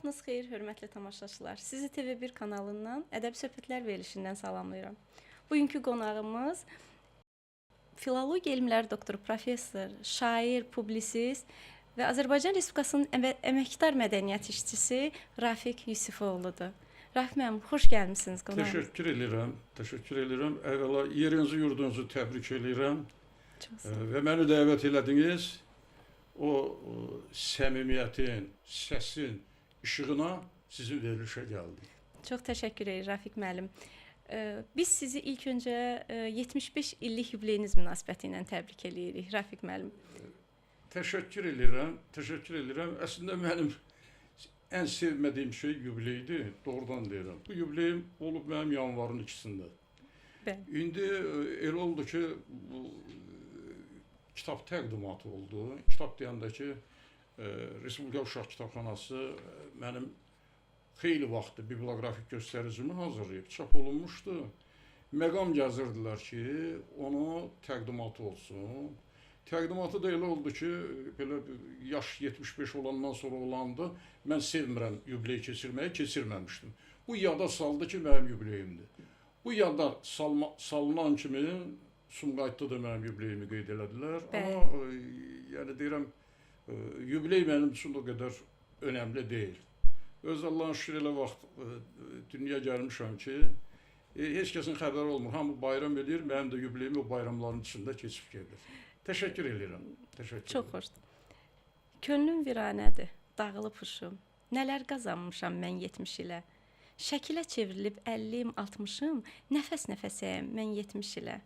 Sabahınız xeyir, hörmətli tamaşaçılar. Sizi TV1 kanalından Ədəbi Söhbətlər verilişindən salamlayıram. Bugünkü qonağımız filologiya elmləri doktoru, professor, şair, publisist və Azərbaycan Respublikasının əməkdar mədəniyyət işçisi Rafiq Yusifoğludur. Rafiq müəllim, xoş gəlmisiniz qonağımız. Təşəkkür edirəm. Əvvəla yerinizi, yurdunuzu təbrik edirəm və məni dəvət elədiniz. O səmimiyyətin, səsin işığına sizin verilişə gəldik. Çox təşəkkür edirəm Rafiq müəllim. Biz sizi ilk öncə 75 illik yubileyiniz münasibəti ilə təbrik edirik Rafiq müəllim. Təşəkkür edirəm. Əslində mənim ən sevmədiyim şey yubileydir, doğrudan deyirəm. Bu yubileyim olub mənim yanvarın 2-sində. İndi elə oldu ki, bu kitab təqdimatı oldu. Kitab deyəndə ki, Respublika Uşaq Kitabxanası mənim xeyli vaxtı biblioqrafik göstəricimi hazırlayıb, çap olunmuşdu. Məqam gəzirdilər ki, onu təqdimatı olsun. Təqdimatı da elə oldu ki, belə yaş 75 olandan sonra olandı, mən sevmirəm yubileyi keçirməyi, keçirməmişdim. Bu yada saldı ki, mənim yubileyimdir. Bu yada salınan kimi Sumqayıtda da mənim yubileyimi qeyd elədilər. Amma yəni deyirəm, yubiley mənim üçün o qədər önəmli deyil. Öz Allahın şükür elə vaxt dünyaya gəlmişəm ki, heç kəsin xəbəri olmur. Hamı bayram edir, mənim də yubileyim o bayramların içində keçib gedir. Təşəkkür edirəm. Çox xoşdur. Könlüm viranədir, dağılıb huşum. Nələr qazanmışam mən 70 ilə. Şəkilə çevrilib 50-im, 60-ım, nəfəs-nəfəsəyəm mən 70 ilə.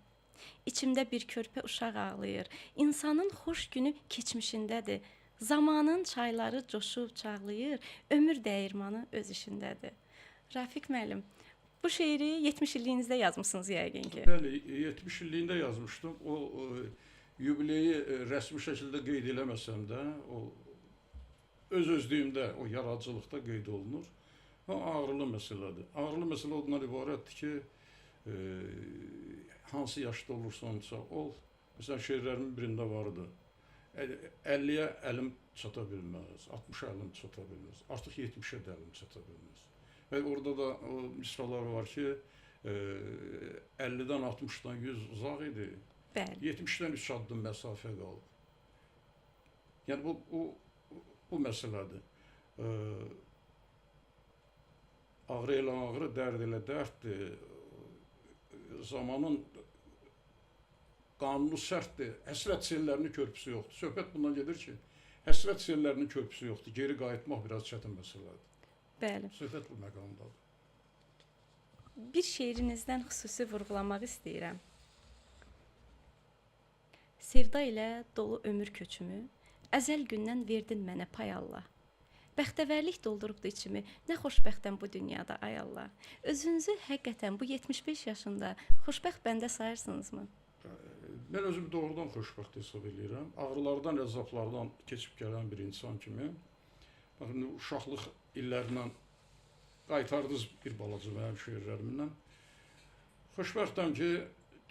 İçimdə bir körpə uşaq ağlayır. İnsanın xoş günü keçmişindədir. Zamanın çayları coşub çağlayır. Ömür dəyirmanı öz işindədir. Rafiq müəllim, bu şeiri 70 illiyinizdə yazmısınız yəqin ki. Bəli, 70 illiyində yazmışdım. O yubileyi rəsmi şəkildə qeyd eləməsəm də, o öz-özlüyümdə, o yaradıcılıqda qeyd olunur. O ağrılı məsələdir. Ağrılı məsələ ondan ibarətdir ki, hansı yaşda olursansa ol. Məsələn, şeirlərimin birində vardı. 50-yə əlim çata bilməz, 60-a əlim çata bilməz, artıq 70-ə də əlim çata bilməz. Və orada da o misralar var ki, 50-dən 60-dan 100 uzaq idi, 70-dən 3 addım məsafə qalıb. Yəni, bu məsələdir. Ağrı ilə ağrı, dərd ilə dərddir. Zamanın qanunu sərtdir. Həsrət sellərinin körpüsü yoxdur. Söhbət bundan gedir ki, həsrət sellərinin körpüsü yoxdur. Geri qayıtmaq biraz çətin məsələdir. Bəli. Söhbət bu məqamdadır. Bir şeirinizdən xüsusi vurğulamaq istəyirəm. Sevda ilə dolu ömür köçümü, əzəl gündən verdin mənə pay Allah. Bəxtəvərlik doldurubdu içimi, nə xoşbəxtəm bu dünyada, ay Allah. Özünüzü həqiqətən bu 75 yaşında xoşbəxt bəndə sayırsınızmı? Mən özümü doğrudan xoşbəxt hesab edirəm. Ağrılardan, əzablardan keçib gələn bir insan kimi. Baxın, uşaqlıq illərindən qaytardınız bir balaca mənim şeirlərimdən. Xoşbəxtəm ki,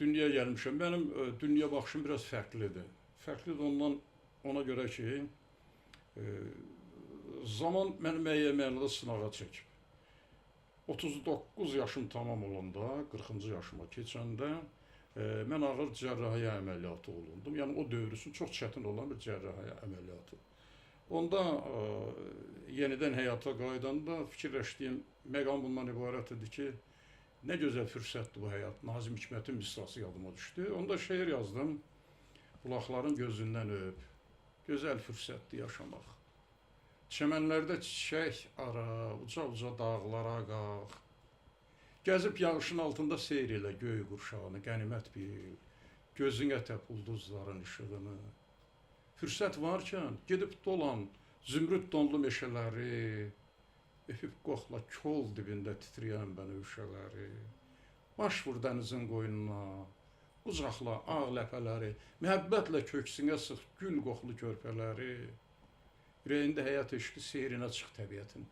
dünyaya gəlmişəm. Mənim dünya baxışım biraz fərqlidir. Fərqlidir ondan ona görə ki, zaman məni müəyyən mənada sınağa çəkib. 39 yaşım tamam olanda, 40-cı yaşıma keçəndə mən ağır cərrahiyyə əməliyyatı olundum. Yəni, o dövr üçün çox çətin olan bir cərrahiyyə əməliyyatı. Onda yenidən həyata qaydanda fikirləşdiyim məqam bundan ibarət idi ki, nə gözəl fürsətdir bu həyat. Nazim Hikmətin misrası yadıma düşdü. Onda şeir yazdım. Bulaqların gözündən öp, gözəl fürsətdir yaşamaq. Çəmənlərdə çiçək ara, uca-uca dağlara qalx. Gəzib yağışın altında seyr elə göy qurşağını, qənimət bil, gözünə təp ulduzların işığını. Fürsət varkən gedib dolan zümrüd donlu meşələri, öpüb qoxla kol dibində titrəyən bənövşələri. Baş vur dənizin qoynuna, qucaqla ağ ləpələri, məhəbbətlə köksünə sıx gül qoxlu körpələri. Ürəyində həyat eşqi seyrinə çıx təbiətin.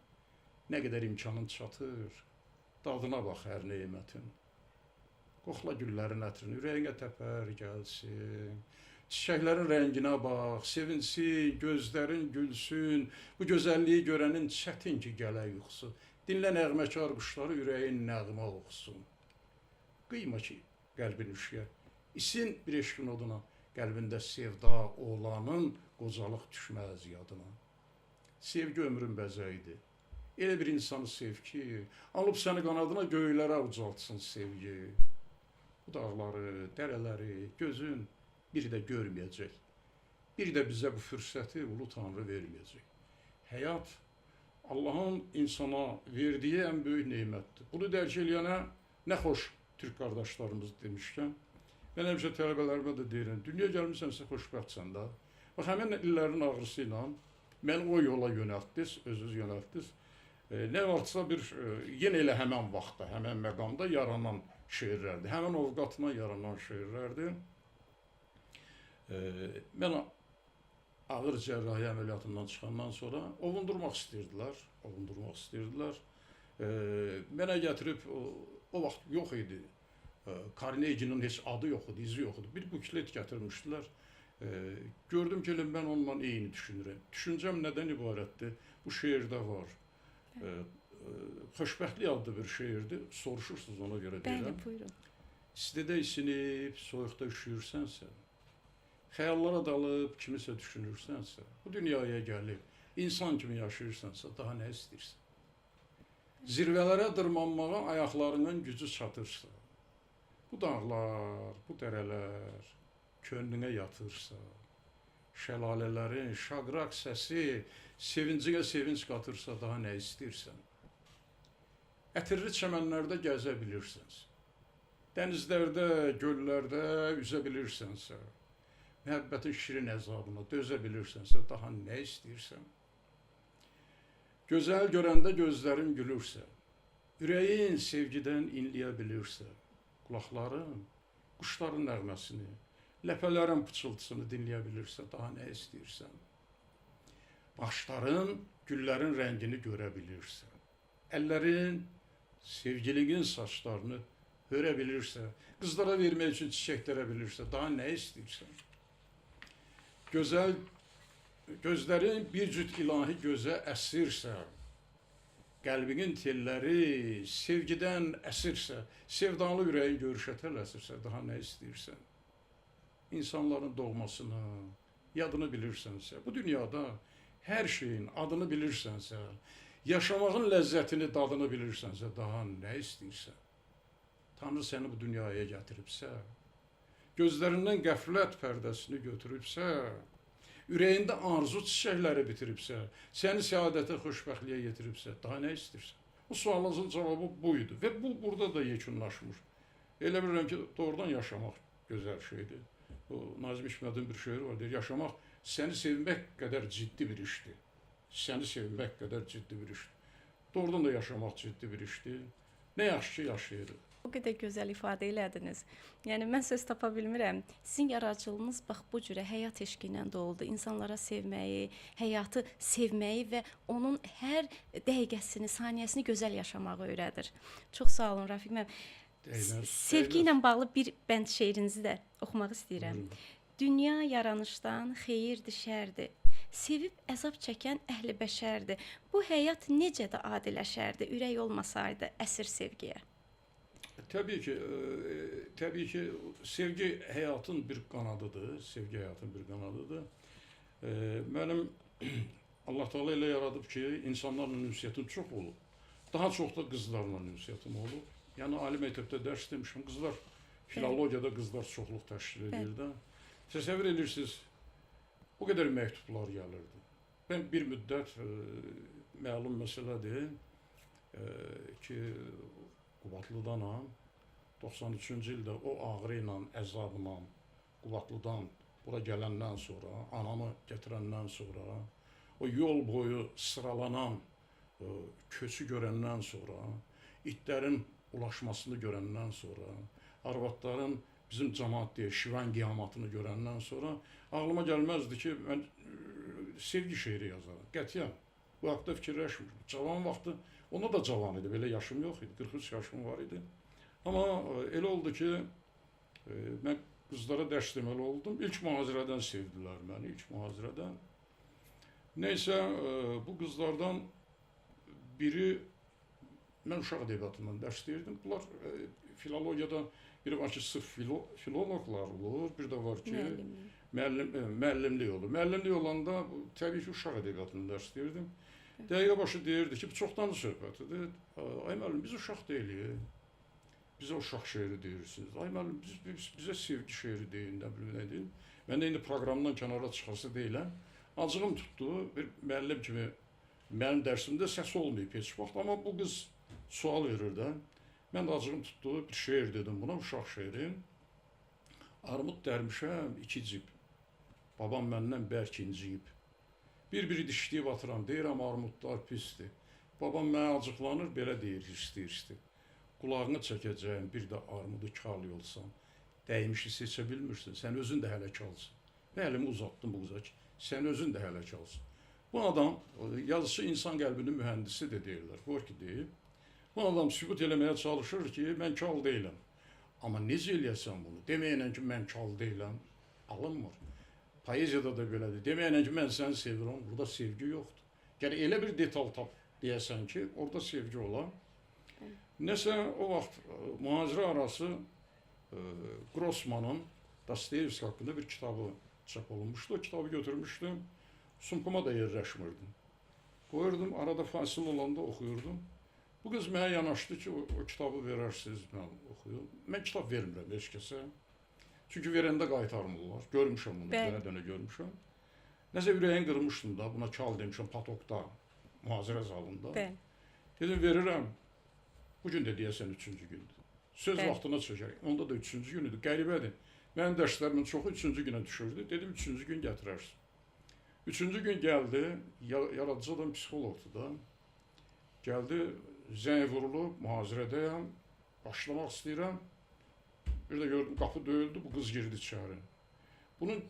Nə qədər imkanın çatır, dadına bax hər nemətin. Qoxla güllərin ətrini, ürəyinə təpər gəlsin. Çiçəklərin rənginə bax, sevinsin, gözlərin gülsün. Bu gözəlliyi görənin çətin ki, gələ yuxusu. Dinlə nəğməkar quşları, ürəyin nəğmə oxusun. Qıyma ki, qəlbin üşüyə. İsin bir eşqin oduna, qəlbində sevda olanın qocalıq düşməz yadına. Sevgi ömrün bəzəyidir. Elə bir insanı sev ki, alıb səni qanadına göylərə ucaltsın sevgi. Bu dağları, dərələri gözün bir də görməyəcək. Bir də bizə bu fürsəti ulu Tanrı verməyəcək. Həyat Allahın insana verdiyi ən böyük nemətdir. Bunu dərk eləyənə nə xoş Türk qardaşlarımız demişkən, mən həmişə tələbələrimə də deyirəm, dünya gəlmisənsə xoşbəxtsən də. Bax, həmin illərin ağrısı ilə məni o yola yönəltdiniz, özünüz yönəltdiniz. Nə varsa yenə elə həmən vaxtda, həmən məqamda yaranan şeirlərdir. Həmən ovqatına yaranan şeirlərdir. Mən ağır cərrahi əməliyyatından çıxandan sonra ovundurmaq istəyirdilər. Mənə gətirib, o vaxt yox idi, Carnegie'nin heç adı yox idi, izi yox idi. Bir buklet gətirmişdilər. Gördüm ki, mən onunla eyni düşünürəm. Düşüncəm nədən ibarətdir? Bu şeirdə var. Xoşbəxtlik adlı bir şeirdir. Soruşursunuz, ona görə deyirəm. Bəli, buyurun. İstidə isinib, soyuqda üşüyürsənsə, xəyallara dalıb kimisə düşünürsənsə, bu dünyaya gəlib, insan kimi yaşayırsansa, daha nə istəyirsən? Zirvələrə dırmanmağa ayaqlarının gücü çatırsa, bu dağlar, bu dərələr könlünə yatırsa, şəlalələrin şaqraq səsi sevincine sevinç qatırsa, daha nə istəyirsən? Ətirli çəmənlərdə gəzə bilirsənsə, dənizlərdə, göllərdə üzə bilirsənsə, məhəbbətin şirin əzabına dözə bilirsənsə, daha nə istəyirsən? Gözəl görəndə gözlərin gülürsə, ürəyin sevgidən inləyə bilirsə, qulaqların quşların nəğməsini, ləpələrin pıçıltısını dinləyə bilirsə, daha nə istəyirsən? Başların güllərin rəngini görə bilirsə, əllərin sevgilinin saçlarını hörə bilirsə, qızlara vermək üçün çiçəklərə bilirsə, daha nə istəyirsən? Gözlərin bir cüt ilahi gözə əsirsə, qəlbinin telləri sevgidən əsirsə, sevdalı ürəyin görüşə tələsirsə, daha nə istəyirsən? İnsanların doğmasını, yadını bilirsənsə, bu dünyada hər şeyin adını bilirsənsə, yaşamağın ləzzətini, dadını bilirsənsə, daha nə istəyirsən? Tanrı səni bu dünyaya gətiribsə, gözlərindən qəflət pərdəsini götürübsə, ürəyində arzu çiçəkləri bitiribsə, səni səadətə, xoşbəxtliyə yetiribsə, daha nə istəyirsən? Bu sualınızın cavabı buydu və bu burada da yekunlaşmış. Elə bilirəm ki, doğrudan yaşamaq gözəl şeydir. Nazım Hikmət'in bir şeiri var, deyir, yaşamaq səni sevmək qədər ciddi bir işdir. Səni sevmək qədər ciddi bir işdir. Doğrudan da yaşamaq ciddi bir işdir. Nə yaxşı ki, yaşayırıq. O qədər gözəl ifadə elədiniz. Yəni mən söz tapa bilmirəm. Sizin yaradıcılığınız bax bu cürə həyat eşqi ilə doludur. İnsanlara sevməyi, həyatı sevməyi və onun hər dəqiqəsini, saniyəsini gözəl yaşamağı öyrədir. Çox sağ olun Rafiq müəllim. Sevgi ilə bağlı bir bənd şeirinizi də oxumaq istəyirəm. Dünya yaranışdan xeyirdir, şərdir. Sevib əzab çəkən əhli bəşərdir. Bu həyat necə də adiləşərdi, ürək olmasaydı əsir sevgiyə. Təbii ki, sevgi həyatın bir qanadıdır. Sevgi həyatın bir qanadıdır. Mənim Allah Teala elə yaradıb ki, insanlarla ünsiyyətim çox olub. Daha çox da qızlarla ünsiyyətim olub. Yəni, ali məktəbdə dərs demişim, qızlar, filologiyada qızlar çoxluq təşkil edir də. Təsəvvür edirsiniz, o qədər məktublar gəlirdi. Mən bir müddət, məlum məsələdir ki, Qubadlıdanam, 93-cü ildə o ağrı ilə, əzabla, Qubadlıdan bura gələndən sonra, anamı gətirəndən sonra, o yol boyu sıralanan köçü görəndən sonra, itlərin ulaşmasını görəndən sonra, arvadların bizim cəmaat deyə şivan qiyamatını görəndən sonra ağlıma gəlməzdi ki, mən sevgi şeiri yazaram. Qətiyyən, bu haqda fikirləşmirdim. Cavan vaxtı, ona da cavan idi, belə yaşım yox idi, 43 yaşım var idi. Amma elə oldu ki, mən qızlara dərs deməli oldum. İlk mühazirədən sevdilər məni, ilk mühazirədən. Neysə, bu qızlardan biri, mən uşaq ədəbiyyatından dərs deyirdim. Bunlar filologiyada biri var ki, sırf filologlar olur, bir də var ki, müəllimlik olur. Müəllimlik olanda təbii ki, uşaq ədəbiyyatından dərs deyirdim. Dəqiqə başı deyirdi ki, bu çoxdan söhbətidir. Ay müəllim, biz uşaq deyilik. Bizə uşaq şeiri deyirsiniz. Ay müəllim, bizə sevgi şeiri deyin, nə bilim, nə deyin. Mən də indi proqramdan kənara çıxası deyiləm. Acığım tutdu, bir müəllim kimi mənim dərsimdə səs olmayıb heç vaxt, amma bu qız sual verir də. Mən də acığım tutdu, bir şeir dedim buna, uşaq şeiri. Armud dərmişəm, iki cib. Babam məndən bərk inciyib. Bir-biri dişləyib atıram, deyirəm armudlar pisdir. Babam mənə acıqlanır, belə deyir, hirsti. Qulağını çəkəcəyim, bir də armudu kal yolsan. Dəymişi seçə bilmirsin, sən özün də hələ kalsın. Və əlimi uzatdım bu qıza ki, sən özün də hələ kalsın. Bu adam, yazıcı insan qəlbinin mühəndisi de deyirlər, Gorki deyib. Bu adam sübut eləməyə çalışır ki, mən kal deyiləm. Amma necə eləyəsən bunu? Deməyənən ki, mən kal deyiləm, alınmır. Poeziyada da belədir. Deməyənən ki, mən səni sevirəm, burada sevgi yoxdur. Yəni, elə bir detal tap deyəsən ki, orada sevgi olar. Nəsə, o vaxt mühazirə arası Grossmanın Dostoyevski haqqında bir kitabı çap olunmuşdu. O kitabı götürmüşdüm, sumkuma da yerləşmirdim. Qoyurdum, arada fasil olanda oxuyurdum. Bu qız mənə yanaşdı ki, o kitabı verərsiniz, mən oxuyum. Mən kitab vermirəm heç kəsə. Çünki verəndə qaytarmırlar. Görmüşəm bunu, dönə görmüşəm. Nəsə ürəyin qırmışdım da, buna kal demişəm Patokda, mühazirə zalında. Dedim, verirəm. Bugün də deyəsən 3-cü gündür. Söz vaxtına çəkək. Onda da 3-cü günüdür. Qəribədir. Mənim dərslərimin çoxu 3-cü günə düşürdü. Dedim, 3-cü gün gətirərsin. 3-cü gün gəldi, yaradıcı adam psixologdur da. Gəldi, zəng vurulub, mühazirədəyəm, başlamaq istəyirəm. Bir də gördüm, qapı döyüldü, bu qız girdi içəri. Bunun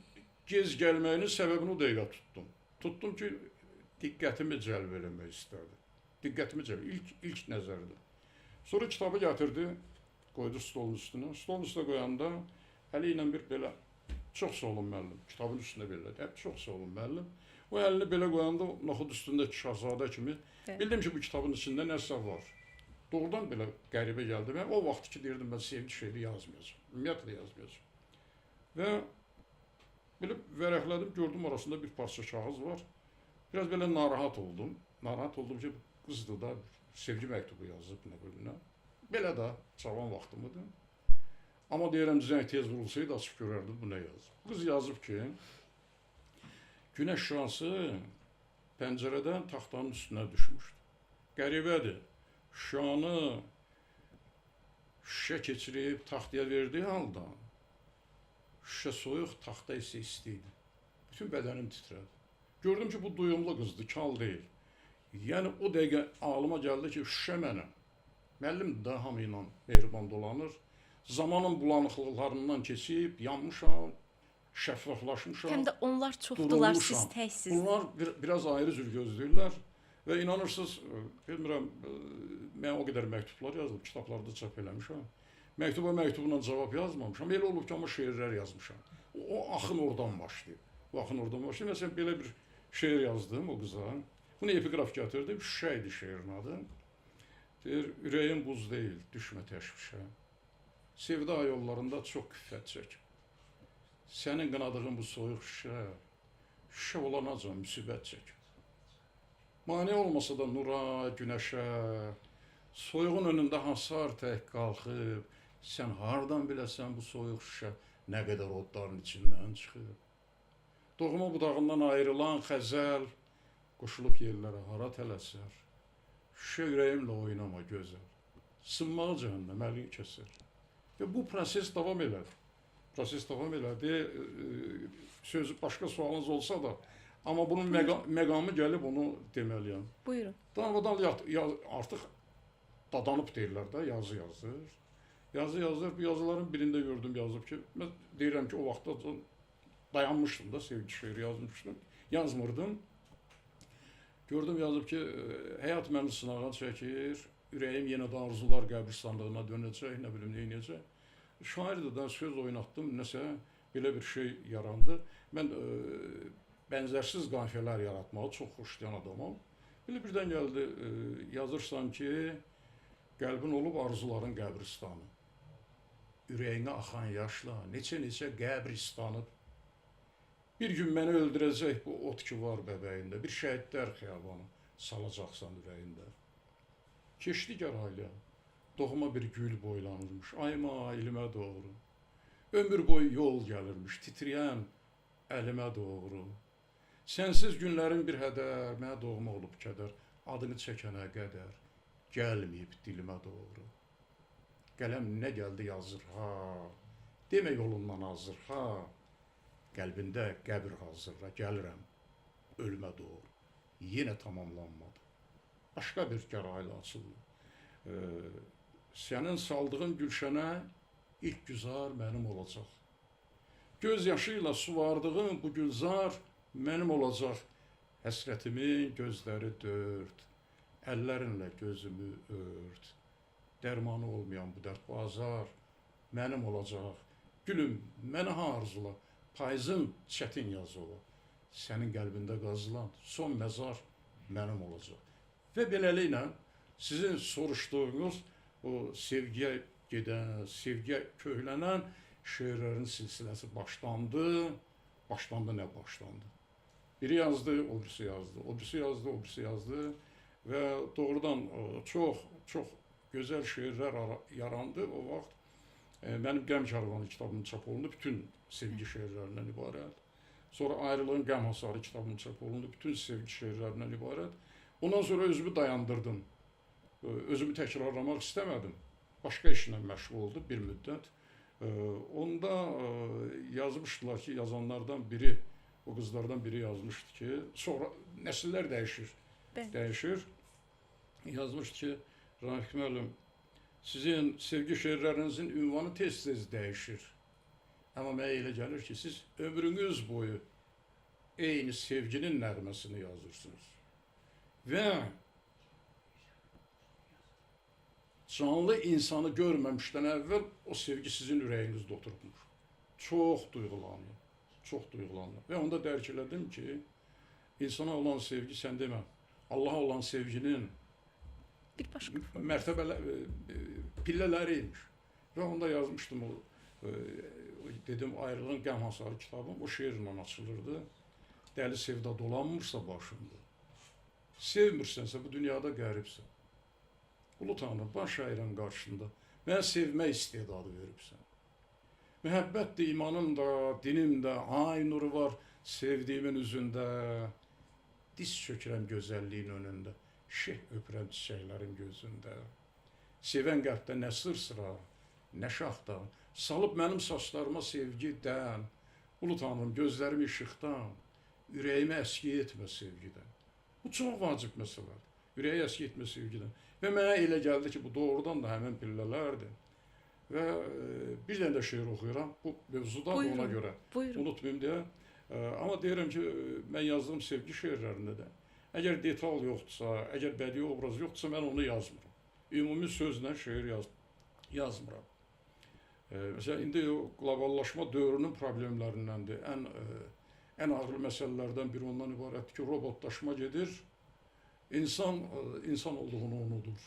gez gəlməyinin səbəbini o dəqiqə tutdum. Tutdum ki, diqqətimi cəlb eləmək istərdi. Diqqətimi cəlb, ilk nəzərdə. Sonra kitabı gətirdi, qoydu stolun üstünə. Stolun üstünə qoyanda əli ilə bir belə, çox sağ olun müəllim, kitabın üstünə belə, çox sağ olun müəllim. O əlini belə qoyanda noxud üstündəki şahzadə kimi bildim ki, bu kitabın içində nəsə var. Doğrudan belə qəribə gəldi. Mən o vaxt ki, deyirdim, mən sevgi şeiri yazmayacağım, ümumiyyətlə yazmayacağım. Və belə vərəqlədim, gördüm arasında bir parça kağız var. Biraz belə narahat oldum. Narahat oldum ki, qızdır da, sevgi məktubu yazıb, nə bölünə. Belə də cavan vaxtımıdır. Amma deyirəm, zəng tez vurulsaydı, açıb görərdim, bu nə yazıb. Qız yazıb ki, günəş şüası pəncərədən taxtanın üstünə düşmüşdü. Qəribədir, şüanı şüşə keçirib taxtaya verdiyi halda, şüşə soyuq, taxta isə istiydi. Bütün bədənim titrədi. Gördüm ki, bu duyumlu qızdır, kal deyil. Yəni, o dəqiqə ağlıma gəldi ki, şüşə mənəm. Müəllim də hamı ilə mehriban dolanır. Zamanın bulanıqlıqlarından keçib, yanmışam, şəffaflaşmışam. Həm də onlar çoxdular, siz təksiniz. Bunlar biraz ayrı cür gözləyirlər. Və inanırsınız, bilmirəm, mən o qədər məktublar yazdım, kitablarda çap eləmişəm. Məktubla cavab yazmamışam. Elə olub ki, amma şeirlər yazmışam. O axın oradan başlayıb. O axın oradan başlayıb. Məsələn, belə bir şeir yazdım o qıza. Bunu epiqraf gətirdim, şüşə idi şeirin adı. Deyir, ürəyim buz deyil, düşmə təşvişə. Sevda yollarında çox küffət çək. Sənin qınadığın bu soyuq şüşə olanacan müsibət çək. Mane olmasa da nura, günəşə, soyuğun önündə hasar tək qalxıb, sən hardan biləsən bu soyuq şüşə nə qədər odların içindən çıxıb. Doğma budağından ayrılan xəzəl, qoşulub yerlərə hara tələsər. Şüşə ürəyimlə oynama gözəl. Sınmağı cəhənnəm əlin kəsər. Və bu proses davam elədi. Proses davam elədi. Sözü başqa sualınız olsa da, amma bunun məqamı gəlib onu deməliyəm. Buyurun. Davadan artıq dadanıb deyirlər də, yazı yazır. Yazı yazır. Bu yazıların birində gördüm yazıb ki, mən deyirəm ki, o vaxtda dayanmışdım da, sevgi şeiri yazmışdım. Yazmırdım. Gördüm yazıb ki, həyat məni sınağa çəkir, ürəyim yenə də arzular qəbristanlığına dönəcək, nə bilim, neynəyəcək. şairdə söz oynatdım, nəsə belə bir şey yarandı. Mən bənzərsiz qafiyələr yaratmağı çox xoşlayan adamam. Belə birdən gəldi, yazırsan ki, qəlbin olub arzuların qəbristanı. Ürəyinə axan yaşla neçə-neçə qəbr istanıb. Bir gün məni öldürəcək bu ot ki var bəbəyində, bir şəhidlər xiyabanı salacaqsan ürəyində. Keçdi gərayla, doğma bir gül boylanırmış, ayma ilimə doğru. Ömür boyu yol gəlirmiş, titrəyən əlimə doğru. Sənsiz günlərin bir hədər, mənə doğma olub kədər, adını çəkənə qədər, gəlməyib dilimə doğru. Qələm nə gəldi yazır, ha, demə yolundan azır, ha, qəlbində qəbir hazırla, gəlirəm, ölümə doğru. Yenə tamamlanmadı. Başqa bir gərayla açıldı. Sənin saldığın gülşənə ilk güzar mənim olacaq. Göz yaşı ilə suvardığın bu gülzar mənim olacaq. Həsrətimin gözləri dörd, əllərinlə gözümü ört. Dərmanı olmayan bu dərd bazar mənim olacaq. Gülüm, mənə arzula, payızın çətin yazı ola. Sənin qəlbində qazılan son məzar mənim olacaq. Və beləliklə sizin soruşduğunuz o sevgiyə gedən, sevgiyə köhlənən şeirlərin silsiləsi başlandı. Başlandı, nə başlandı? Biri yazdı, o birisi yazdı, o birisi yazdı, o birisi yazdı və doğrudan çox gözəl şeirlər yarandı o vaxt. Mənim Qəm Karvanı kitabının çap olundu, bütün sevgi şeirlərindən ibarət. Sonra Ayrılığın Qəm Hasarı kitabının çap olundu, bütün sevgi şeirlərindən ibarət. Ondan sonra özümü dayandırdım. Özümü təkrarlamaq istəmədim. Başqa işlə məşğul oldu bir müddət. Onda yazmışdılar ki, yazanlardan biri, o qızlardan biri yazmışdı ki, sonra nəsillər dəyişir. Yazmışdı ki, Rafiq müəllim, sizin sevgi şeirlərinizin ünvanı tez-tez dəyişir. Amma mənə elə gəlir ki, siz ömrünüz boyu eyni sevginin nəğməsini yazırsınız. Və canlı insanı görməmişdən əvvəl o sevgi sizin ürəyinizdə oturmuş. Çox duyğulandım. Və onda dərk elədim ki, insana olan sevgi, sən demə, Allaha olan sevginin pillələriymiş. Və onda yazmışdım o, dedim, Ayrılığın Qəm Hasarı kitabım, o şeirlə açılırdı. Dəli sevda dolanmırsa başında, sevmirsənsə bu dünyada qəribsən. Ulu Tanrı, baş əyirəm qarşında, mənə sevmək istedadı veribsən. Məhəbbətdir imanım da, dinim də, ay nuru var sevdiyimin üzündə. Diz çökürəm gözəlliyin önündə, şeh öpürəm çiçəklərin gözündə. Sevən qəlbdə nə sırsıra, nə şaxdan, salıb mənim saçlarıma sevgidən. Ulu Tanrım, gözlərimi işıqdan, ürəyimi əski etmə sevgidən. Bu çox vacib məsələdir, ürəyi əski etmə sevgidən. Və mənə elə gəldi ki, bu doğrudan da həmin pillələrdir. Və bir dənə də şeir oxuyuram, bu mövzuda ona görə unutmayım deyə. Amma deyirəm ki, mən yazdığım sevgi şeirlərində də, əgər detal yoxdursa, əgər bədii obraz yoxdursa, mən onu yazmıram. Ümumi sözlə şeir yazmıram. Məsələn, indi o qloballaşma dövrünün problemlərindəndir. Ən ağır məsələlərdən biri ondan ibarətdir ki, robotlaşma gedir, insan olduğunu unudur.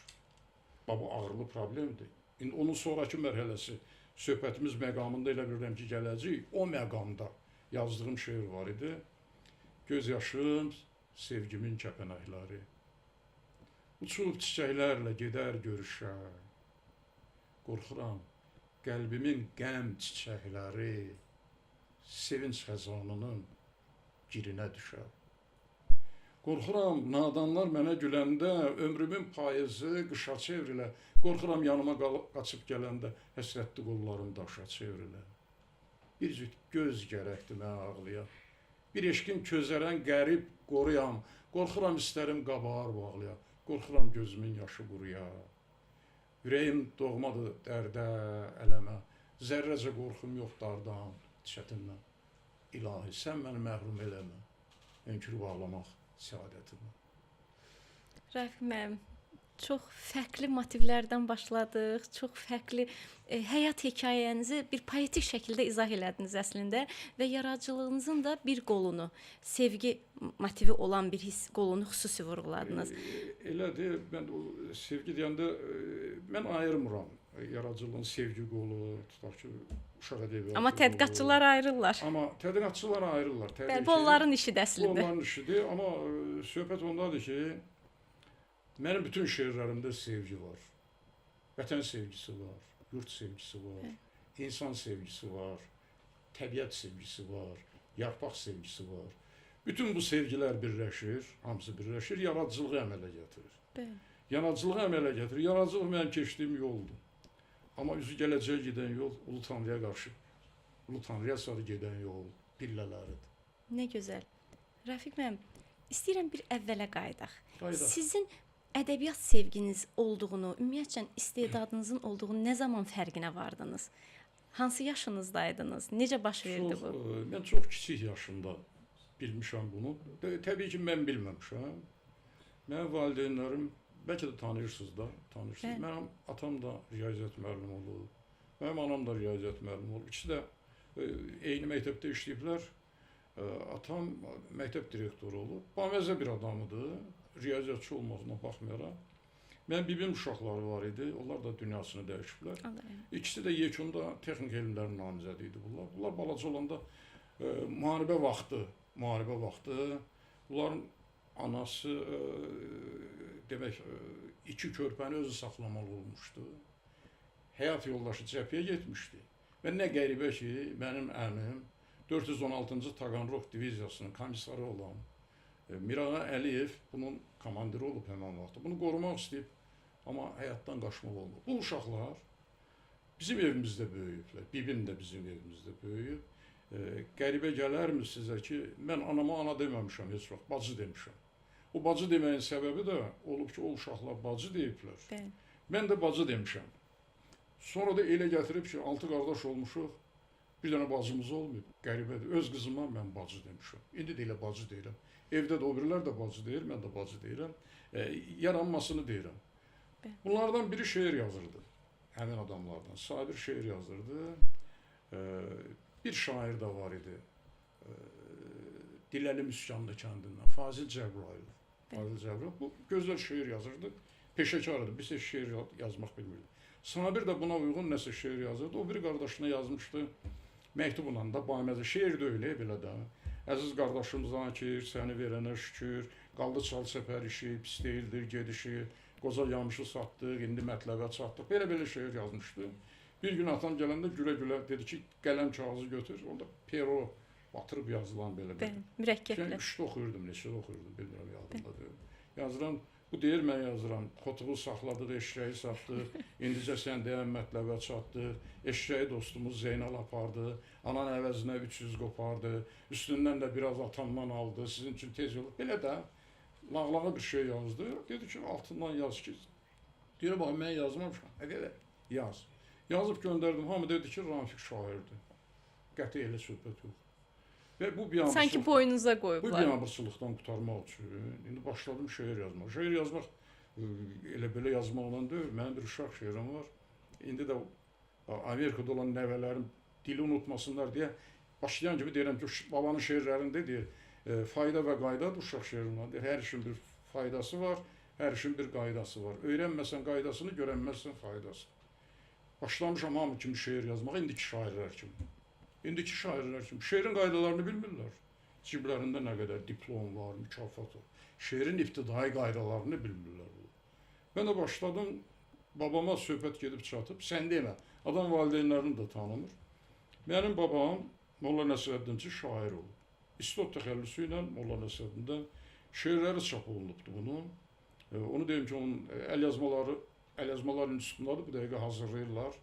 Bu ağırlı problemdir. İndi onun sonraki mərhələsi, söhbətimiz məqamında elə bilirəm ki, gələcək, o məqamda yazdığım şeir var idi. Göz yaşım, sevgimin kəpənəkləri. Uçub çiçəklərlə gedər görüşə. Qorxuram, qəlbimin qəm çiçəkləri sevinç xəzanının girinə düşər. Qorxuram, nadanlar mənə güləndə ömrümün payızı qışa çevrilə. Qorxuram, yanıma qaçıb gələndə həsrətli qollarım daşa çevrilə. Bir cüt göz gərəkdir mənə ağlayan. Bir eşqin közərən qərib qoruyam. Qorxuram, istərim qabar bağlayan. Qorxuram, gözümün yaşı quruya. Ürəyim doğmadır dərdə, ələmə. Zərrəcə qorxum yox dardan, çətindən. İlahi, sən məni məhrum eləmə. Önkürüb ağlamaq səadətimə. Rafiq müəllim, Çox fərqli motivlərdən başladıq, çox fərqli həyat hekayənizi bir poetik şəkildə izah elədiniz əslində və yaradıcılığınızın da bir qolunu, sevgi motivi olan bir hiss qolunu xüsusi vurğuladınız. Elədir, mən o sevgi deyəndə mən ayırmıram. Yaradıcılığın sevgi qolu, tutaq ki, uşaq ədəbiyyatı. Amma tədqiqatçılar ayrılırlar. Amma tədqiqatçılar ayrılırlar. Bəli, bu onların işidir əslində. Bu onların işidir, amma söhbət ondadır ki, mənim bütün şeirlərimdə sevgi var. Vətən sevgisi var, yurt sevgisi var, insan sevgisi var, təbiət sevgisi var, yarpaq sevgisi var. Bütün bu sevgilər birləşir, hamısı birləşir, yaradıcılığı əmələ gətirir. Bəli. Yaradıcılığı əmələ gətirir. Yaradıcılıq mənim keçdiyim yoldur. Amma üzü gələcəyə gedən yol Ulu Tanrıya qarşı, Ulu Tanrıya sarı gedən yol pillələridir. Nə gözəl. Rəfiq müəllim, istəyirəm bir əvvələ qayıdaq. Qayıdaq. Sizin ədəbiyyat sevginiz olduğunu, ümumiyyətlə istedadınızın olduğunu nə zaman fərqinə vardınız? Hansı yaşınızdaydınız? Necə baş verdi bu? Mən çox kiçik yaşımda bilmişəm bunu. Təbii ki, mən bilməmişəm. Mənim valideynlərim, bəlkə də tanıyırsınız da, tanıyırsınız. Mənim atam da riyaziyyat müəllimi olub, mənim anam da riyaziyyat müəllimi olub. İkisi də eyni məktəbdə işləyiblər. Atam məktəb direktoru olub. Baməzə bir adamıdır, riyaziyyatçı olmasına baxmayaraq. Mənim bibim uşaqları var idi, onlar da dünyasını dəyişiblər. İkisi də yekunda texnik elmlərin namizədi idi bunlar. Bunlar balaca olanda müharibə vaxtı, bunların anası demək, iki körpəni özü saxlamalı olmuşdu. Həyat yoldaşı cəbhəyə getmişdi. Və nə qəribə ki, mənim əmim 416-cı Taganrog diviziyasının komissarı olan Mirağa Əliyev bunun komandiri olub həmən vaxtda. Bunu qorumaq istəyib, amma həyatdan qaçmaq olmur. Bu uşaqlar bizim evimizdə böyüyüblər, bibim də bizim evimizdə böyüyüb. Qəribə gələrmi sizə ki, mən anama ana deməmişəm heç vaxt, bacı demişəm. O bacı deməyin səbəbi də olub ki, o uşaqlar bacı deyiblər. Mən də bacı demişəm. Sonra da elə gətirib ki, 6 qardaş olmuşuq, bir dənə bacımız olmayıb. Qəribədir. Öz qızıma mən bacı demişəm. İndi də elə bacı deyirəm. Evdə də o birilər də bacı deyir, mən də bacı deyirəm. Yaranmasını deyirəm. Bunlardan biri şeir yazırdı. Həmin adamlardan. Sabir şeir yazırdı. Bir şair də var idi. Diləli Müskanlı kəndindən. Fazil Cəbrayılov. Fazil Cəbrayılov. Bu gözəl şeir yazırdı. Peşəkarıdır. Biz heç şeir yazmaq bilmirdik. Sabir də buna uyğun nəsə şeir yazırdı. O bir qardaşına yazmışdı. Məktubla da baməzə şeir də öyle belə də. Əziz qardaşım Zakir, səni verənə şükür, qaldı çal səpər işi, pis deyildir gedişi, qoca yamışı satdıq, indi mətləbə çatdıq. Belə şeir yazmışdı. Bir gün atam gələndə gülə-gülə dedi ki, qələm kağızı götür, onda pero batırıb yazılan belə. Mürəkkəblə. 3-də oxuyurdum, neçədə oxuyurdum, bilmirəm, yadımdadır. Yazıram, bu deyir mən yazıram, xotuğu saxladıq, eşrəyi satdıq, indicə sən deyən mətləbə çatdıq, eşrəyi dostumuz Zeynal apardı, anan əvəzinə 300 qopardı, üstündən də biraz atamdan aldı, sizin üçün tez yolu. Belə də lağlağa bir şey yazdı, dedi ki, altından yaz ki, deyir, bax, mən yazmamışam, nə qədər, yaz. Yazıb göndərdim, hamı dedi ki, Rafiq şairdir. Qəti elə söhbət yox. Və bu biabırçılıq, sanki boynunuza qoyublar. Bu biabırçılıqdan qurtarmaq üçün indi başladım şeir yazmaq. Şeir yazmaq elə belə yazmaqla deyil. Mənim bir uşaq şeirim var. İndi də Amerikada olan nəvələrim dili unutmasınlar deyə başlayan kimi deyirəm ki, babanın şeirlərində deyir, fayda və qaydadır uşaq şeirinə. Deyir, hər işin bir faydası var, hər işin bir qaydası var. Öyrənməsən qaydasını, görənməzsən faydasını. Başlamışam hamı kimi şeir yazmağa, indiki şairlər kimi. İndiki şairlər kimi. Şeirin qaydalarını bilmirlər. Ciblərində nə qədər diplom var, mükafat var. Şeirin ibtidai qaydalarını bilmirlər. Mən də başladım, babama söhbət gedib çatıb, sən demə, adam valideynlərini də tanımır. Mənim babam Molla Nəsrəddinçi şair olub. İstod təxəllüsü ilə Molla Nəsrəddində şeirləri çap olunubdu bunun. Onu deyim ki, onun əlyazmalar institutundadır, bu dəqiqə hazırlayırlar,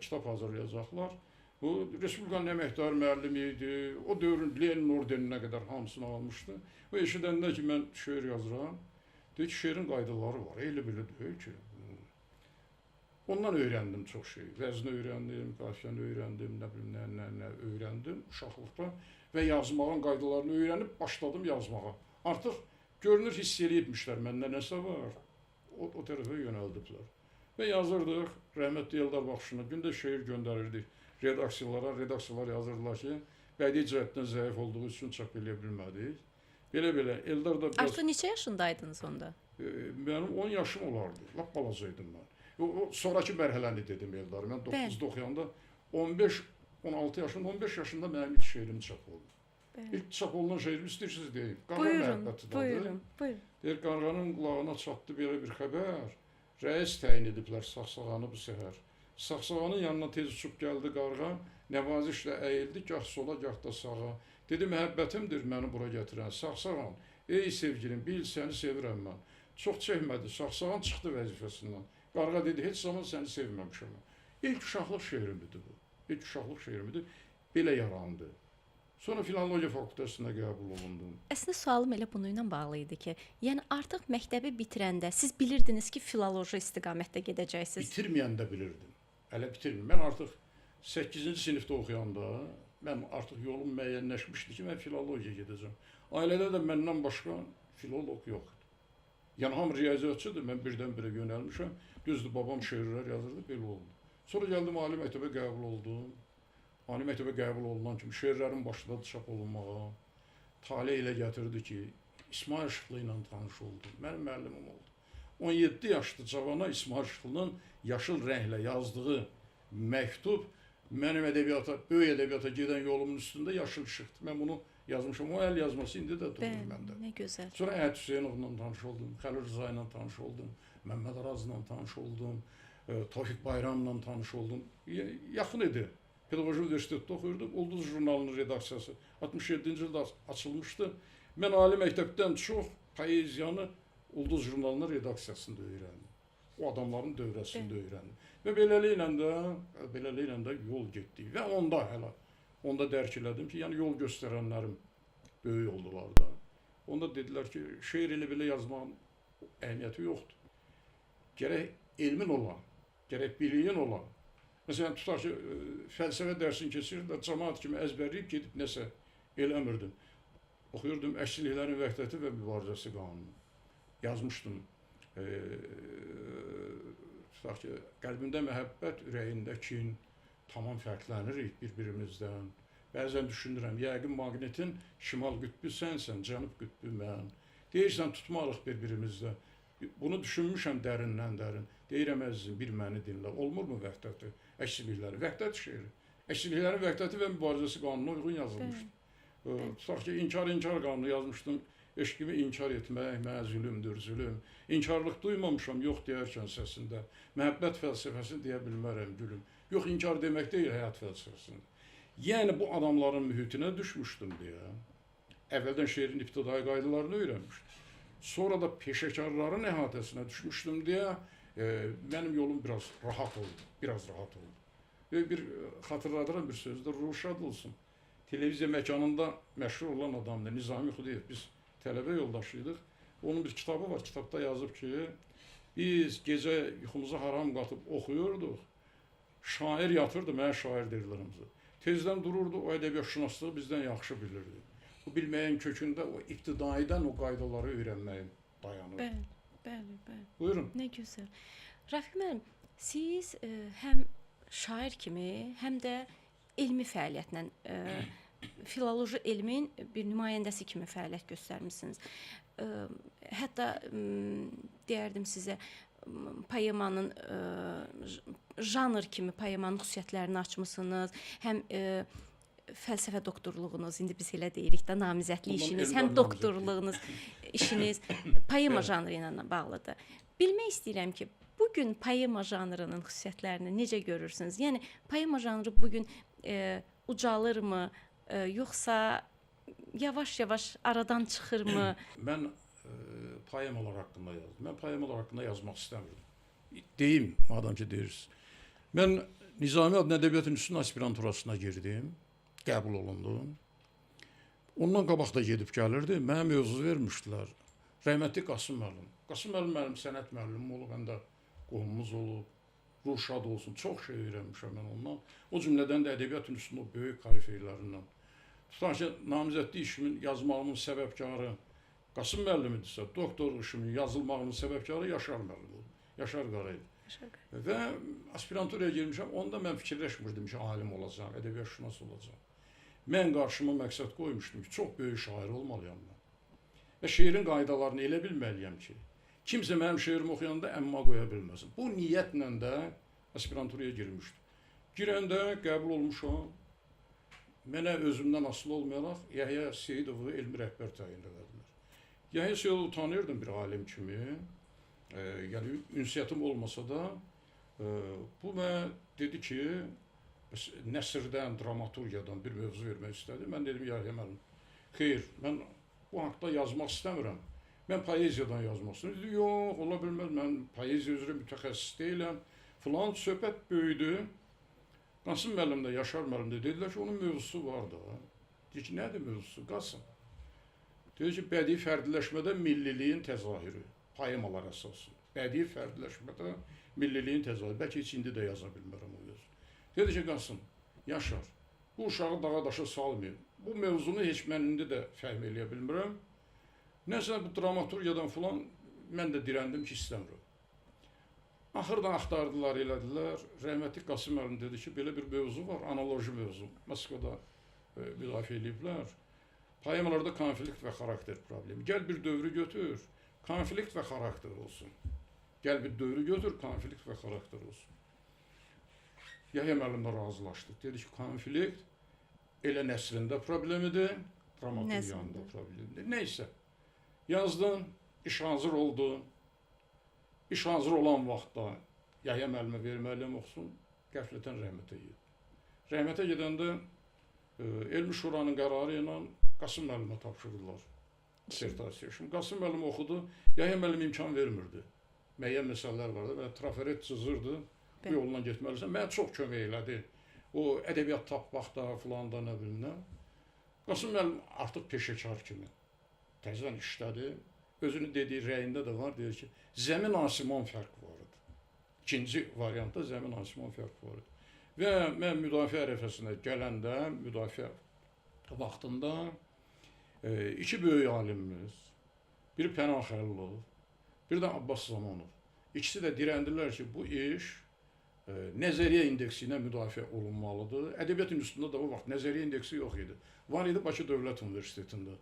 kitab hazırlayacaqlar. Bu, Respublikanın əməkdar müəllimi idi, o dövrün Lenin ordeninə qədər hamısını almışdı. O eşidəndə ki, mən şeir yazıram, deyir ki, şeirin qaydaları var, elə belə deyil ki. Ondan öyrəndim çox şey, vəzni öyrəndim, qafiyəni öyrəndim, nə bilim, nə öyrəndim uşaqlıqda və yazmağın qaydalarını öyrənib başladım yazmağa. Artıq görünür, hiss eləyibmişlər, məndə nəsə var. o tərəfə yönəldiblər. Və yazırdıq, rəhmətli Eldar Baxışına gündə şeir göndərirdik redaksiyalara. Redaksiyalar yazırdılar ki, bədii cəhətdən zəif olduğu üçün çap eləyə bilmədik. Belə Eldar da biraz... Artıq neçə yaşındaydınız onda? Mənim 10 yaşım olardı. Lap balacaydım mən. O sonraki mərhələni dedim Eldar. Mən 9-da oxuyanda 15-16 yaşında, 15 yaşında mənim ilk şeirim çap oldu. İlk çap olunan şeirimi istəyirsiniz deyim. Buyurun. Deyir, qarğanın qulağına çatdı belə bir xəbər. Rəis təyin ediblər Saxsağanı bu səhər. Saxsağanın yanına tez uçub gəldi qarğa, nəvazişlə əyildi, gah sola, gah da sağa. Dedi, məhəbbətimdir məni bura gətirən Saxsağan. Ey sevgilim, bil səni sevirəm mən. Çox çəkmədi, Saxsağan çıxdı vəzifəsindən. Qarğa dedi, heç zaman səni sevməmişəm. İlk uşaqlıq şeirimidir bu. İlk uşaqlıq şeirimidir. Belə yarandı. Sonra Filologiya fakültəsinə qəbul olundum. Əslində sualım elə bununla bağlı idi ki, yəni artıq məktəbi bitirəndə siz bilirdiniz ki, filoloji istiqamətdə gedəcəksiniz. Bitirməyəndə bilirdim. Hələ bitirməyəm. Mən artıq 8-ci sinifdə oxuyanda mən artıq yolum müəyyənləşmişdi ki, mən filologiya gedəcəm. Ailədə də məndən başqa filoloq yoxdur. Yəni hamı riyaziyyatçıdır, mən birdən-birə yönəlmişəm. Düzdür, babam şeirlər yazırdı, belə oldu. Sonra gəldim ali məktəbə qəbul oldum. Ali məktəbə qəbul olunan kimi şeirlərin başladı çap olunmağa. Talih elə gətirdi ki, İsmail Şıxlı ilə tanış oldum. Mənim müəllimim oldu. 17 yaşlı cavana İsmail Şıxlının yaşıl rənglə yazdığı məktub mənim ədəbiyyata, böyük ədəbiyyata gedən yolumun üstündə yaşıl işıqdır. Mən bunu yazmışam. O əl yazması indi də durur məndə. Nə gözəl. Sonra Əhəd Hüseynovla tanış oldum, Xəlil Rza ilə tanış oldum, Məmməd Arazla tanış oldum, Tofiq Bayramla tanış oldum. Yaxın idi. Pedaqoji Universitetdə oxuyurdum. Ulduz jurnalının redaksiyası 67-ci ildə açılmışdı. Mən ali məktəbdən çox poeziyanı Ulduz jurnalının redaksiyasında öyrəndim. O adamların dövrəsində öyrəndim. Və beləliklə də yol getdik. Və onda dərk elədim ki, yəni yol göstərənlərim böyük oldular da. Onda dedilər ki, şeir elə belə yazmağın əhəmiyyəti yoxdur. Gərək elmin olan, gərək biliyin olan. Məsələn, tutaq ki, fəlsəfə dərsini keçirir də, cəmaat kimi əzbərləyib gedib nəsə eləmirdim. Oxuyurdum Əşçiliklərin vəhdəti və mübarizəsi qanunu. Yazmışdım. Tutaq ki, qəlbində məhəbbət, ürəyində kin, tamam fərqlənirik bir-birimizdən. Bəzən düşünürəm, yəqin maqnetin şimal qütbü sənsən, cənub qütbü mən. Deyirsən, tutmarıq bir-birimizdə. Bunu düşünmüşəm dərindən dərin. Deyirəm əzizim, bir məni dinlə. Olmurmu vəhdəti, əşçilikləri? Vəhdət şeiri. Əşçiliklərin vəhdəti və mübarizəsi qanununa uyğun yazılmışdı. Tutaq ki, inkar qanunu yazmışdım. Eşqimi inkar etmək mənə zülümdür, zülüm. İnkarlıq duymamışam, yox deyərkən səsində. Məhəbbət fəlsəfəsini deyə bilmərəm, gülüm. Yox, inkar demək deyil həyat fəlsəfəsində. Yəni, bu adamların mühitinə düşmüşdüm deyə. Əvvəldən şeirin ibtidai qaydalarını öyrənmişdim. Sonra da peşəkarların əhatəsinə düşmüşdüm deyə mənim yolum biraz rahat oldu. Bir xatırladıram bir sözdə, ruh şad olsun. Televiziya məkanında məşhur olan adamdır, Nizami Xudiyev. Biz tələbə yoldaşıydıq. Onun bir kitabı var, kitabda yazıb ki, biz gecə yuxumuza haram qatıb oxuyurduq. Şair yatırdı, mənə şair deyirlərimizi. Tezdən dururdu, o ədəbiyyatşünaslığı bizdən yaxşı bilirdi. Bu bilməyin kökündə o ibtidaidən o qaydaları öyrənməyin dayanır. Bəli. Buyurun. Nə gözəl. Rafiq müəllim, siz həm şair kimi, həm də elmi fəaliyyətlə, filoloji elmin bir nümayəndəsi kimi fəaliyyət göstərmisiniz. Hətta deyərdim sizə, poemanın janr kimi poemanın xüsusiyyətlərini açmısınız, həm fəlsəfə doktorluğunuz, indi biz elə deyirik də, namizədli işiniz, həm doktorluğunuz işiniz poema janrı ilə bağlıdır. Bilmək istəyirəm ki, bugün poema janrının xüsusiyyətlərini necə görürsünüz? Yəni, poema janrı bugün ucalırmı, yoxsa yavaş-yavaş aradan çıxırmı? Mən poemalar haqqında yazdım. Mən poemalar haqqında yazmaq istəmirdim. Deyim, madam ki deyirsiniz. Mən Nizami adlı ədəbiyyat enstitüsünün aspiranturasına girdim, qəbul olundum. Ondan qabaq da gedib gəlirdi, mənə mövzu vermişdilər. Rəhmətli Qasım müəllim. Qasım müəllim mənim sənət müəllimim olub, həm də qohumumuz olub. Ruh şad olsun, çox şey öyrənmişəm mən ondan. O cümlədən də ədəbiyyat enstitüsünün o böyük korifeylərindən. Tutaq ki, namizədli işimin yazmağımın səbəbkarı Qasım müəllimdirsə, doktorluq işimin yazılmağının səbəbkarı Yaşar müəllim oldu. Yaşar Qarayev. Və aspiranturaya girmişəm, onda mən fikirləşmirdim ki, alim olacağam, ədəbiyyatşünas olacağam. Mən qarşıma məqsəd qoymuşdum ki, çox böyük şair olmalıyam mən. Və şeirin qaydalarını elə bilməliyəm ki, kimsə mənim şeirimi oxuyanda əmma qoya bilməsin. Bu niyyətlə də aspiranturaya girmişdim. Girəndə qəbul olmuşam. Mənə özümdən asılı olmayaraq Yəhya Seyidovu elmi rəhbər təyin edildilər. Yəhya Seyidovu tanıyırdım bir alim kimi. Yəni ünsiyyətim olmasa da bu mənə dedi ki, nəsrdən, dramaturgiyadan bir mövzu vermək istədi. Mən dedim, Yəhya müəllim, xeyr, mən bu haqda yazmaq istəmirəm. Mən poeziyadan yazmaq istəyirəm. Dedi, yox, ola bilməz, mən poeziya üzrə mütəxəssis deyiləm. Filan söhbət böyüdü. Qasım müəllim də, Yaşar müəllim də dedilər ki, onun mövzusu var da. Deyir ki, nədir mövzusu? Qasım. Deyir ki, bədii fərdiləşmədə milliliyin təzahürü, poemalar əsası. Bədii fərdiləşmədə milliliyin təzahürü. Bəlkə heç indi də yaza bilmərəm o yazı. Dedi ki, Qasım, Yaşar, bu uşağı dağa daşa salmayın. Bu mövzunu heç mən indi də fəhm eləyə bilmirəm. Nəsə bu dramaturgiyadan falan mən də dirəndim ki, istəmirəm. Axırda axtardılar, elədilər. Rəhmətli Qasım müəllim dedi ki, belə bir mövzu var, analoji mövzu. Moskvada müdafiə ediblər. Poemalarda konflikt və xarakter problemi. Gəl bir dövrü götür, konflikt və xarakter olsun. Gəl bir dövrü götür, konflikt və xarakter olsun. Yəhya müəllimlə razılaşdıq. Dedi ki, konflikt elə nəsrində problemidir, dramaturgiyanda problemidir. Neysə, yazdım, iş hazır oldu. İş hazır olan vaxtda Yəhya müəllimə verməliyəm oxusun, qəflətən rəhmətə gedir. Rəhmətə gedəndə Elmi Şuranın qərarı ilə Qasım müəllimə tapşırdılar dissertasiya. Şimdi Qasım müəllim oxudu, Yəhya müəllim imkan vermirdi. Müəyyən məsələlər vardı və trafaret cızırdı, bu yolla getməlisən. Mənə çox kömək elədi. O ədəbiyyat tapmaqda, filan da, nə bilim nə. Qasım müəllim artıq peşəkar kimi təzədən işlədi. Özünün dediyi rəyində də var, deyir ki, zəmin asiman fərqi var idi. İkinci variantda zəmin asiman fərqi var idi. Və mən müdafiə ərəfəsinə gələndə, müdafiə vaxtında iki böyük alimimiz, biri Pənah Xəlilov, bir də Abbas Zamanov. İkisi də dirəndilər ki, bu iş nəzəriyyə indeksi ilə müdafiə olunmalıdır. Ədəbiyyat institutunda da o vaxt nəzəriyyə indeksi yox idi. Var idi Bakı Dövlət Universitetində.